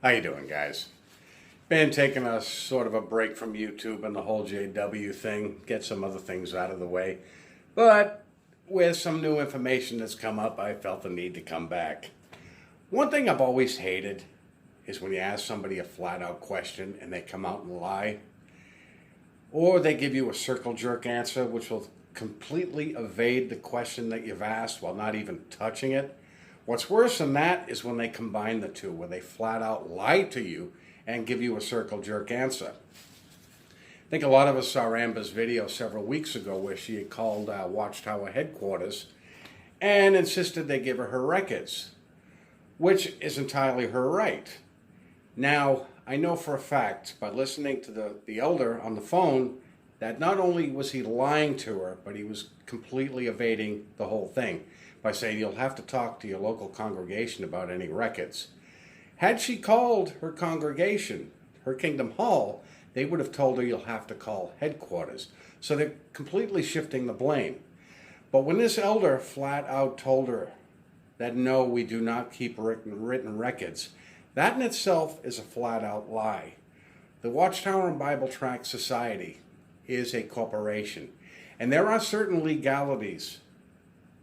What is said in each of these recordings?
How you doing, guys? Been taking a sort of a break from YouTube and the whole JW thing, get some other things out of the way. But with some new information that's come up, I felt the need to come back. One thing I've always hated is when you ask somebody a flat-out question and they come out and lie. Or they give you a circle jerk answer, which will completely evade the question that you've asked while not even touching it. What's worse than that is when they combine the two, where they flat out lie to you and give you a circle jerk answer. I think a lot of us saw Amber's video several weeks ago where she had called Watchtower headquarters and insisted they give her records, which is entirely her right. Now, I know for a fact, by listening to the elder on the phone, that not only was he lying to her, but he was completely evading the whole thing by saying you'll have to talk to your local congregation about any records. Had she called her congregation, her Kingdom Hall, they would have told her you'll have to call headquarters. So they're completely shifting the blame. But when this elder flat out told her that no, we do not keep written records, that in itself is a flat out lie. The Watchtower and Bible Tract Society is a corporation, and there are certain legalities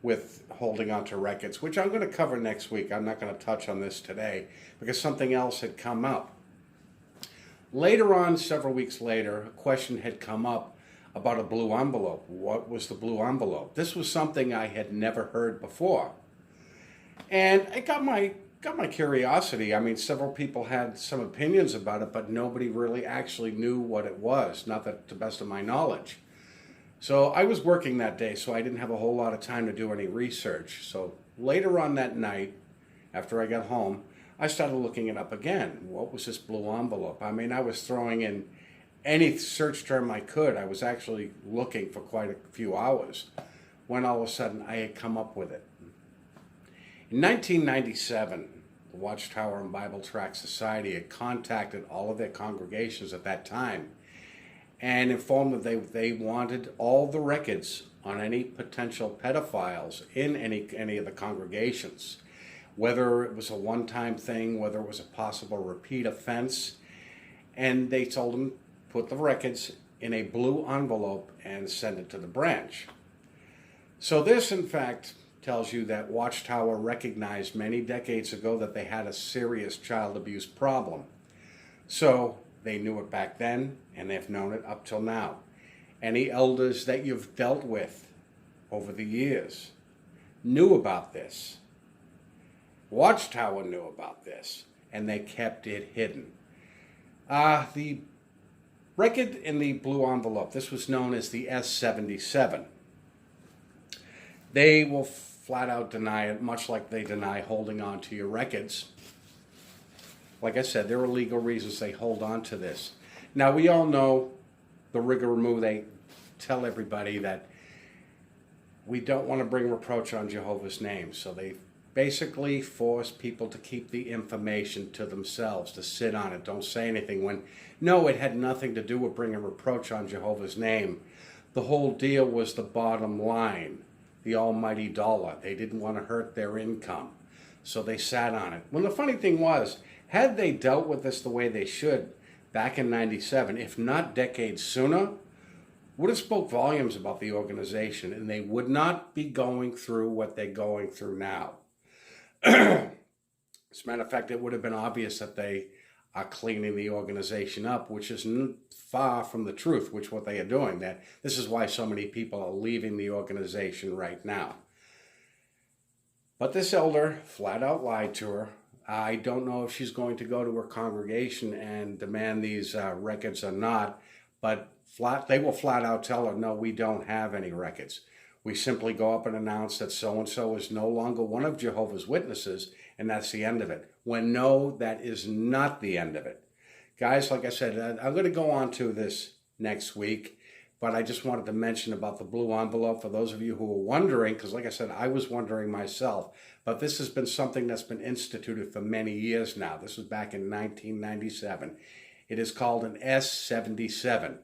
with holding on to records, which I'm going to cover next week. I'm not going to touch on this today because something else had come up. Later on, several weeks later, a question had come up about a blue envelope. What was the blue envelope? This was something I had never heard before. And it got my curiosity. I mean, several people had some opinions about it, but nobody really actually knew what it was, not that to the best of my knowledge. So I was working that day, so I didn't have a whole lot of time to do any research. So later on that night, after I got home, I started looking it up again. What was this blue envelope? I mean, I was throwing in any search term I could. I was actually looking for quite a few hours when all of a sudden I had come up with it. In 1997, the Watchtower and Bible Tract Society had contacted all of their congregations at that time and informed them they wanted all the records on any potential pedophiles in any of the congregations, whether it was a one-time thing, whether it was a possible repeat offense. And they told them, put the records in a blue envelope and send it to the branch. So this, in fact, tells you that Watchtower recognized many decades ago that they had a serious child abuse problem. So they knew it back then, and they've known it up till now. Any elders that you've dealt with over the years knew about this. Watchtower knew about this, and they kept it hidden. The record in the blue envelope, this was known as the S.77. They will flat out deny it, much like they deny holding on to your records. Like I said, there are legal reasons they hold on to this. Now, we all know the rigmarole. They tell everybody that we don't want to bring reproach on Jehovah's name. So they basically force people to keep the information to themselves, to sit on it, don't say anything. When, no, it had nothing to do with bringing reproach on Jehovah's name. The whole deal was the bottom line, the almighty dollar. They didn't want to hurt their income, so they sat on it. Well, the funny thing was, had they dealt with this the way they should back in 97, if not decades sooner, would have spoke volumes about the organization, and they would not be going through what they're going through now. As a matter of fact, it would have been obvious that they are cleaning the organization up, which is far from the truth, which what they are doing. That this is why so many people are leaving the organization right now. But this elder flat out lied to her. I don't know if she's going to go to her congregation and demand these records or not, but they will flat out tell her, no, we don't have any records. We simply go up and announce that so-and-so is no longer one of Jehovah's Witnesses, and that's the end of it. When no, that is not the end of it. Guys, like I said, I'm going to go on to this next week, but I just wanted to mention about the blue envelope for those of you who are wondering, because like I said, I was wondering myself, but this has been something that's been instituted for many years now. This was back in 1997. It is called an S.77.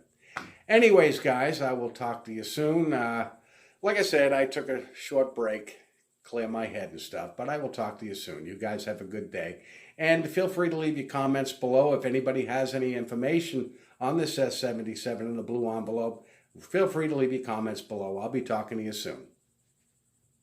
Anyways, guys, I will talk to you soon. Like I said, I took a short break, clear my head and stuff, but I will talk to you soon. You guys have a good day. And feel free to leave your comments below. If anybody has any information on this S77 in the blue envelope, feel free to leave your comments below. I'll be talking to you soon.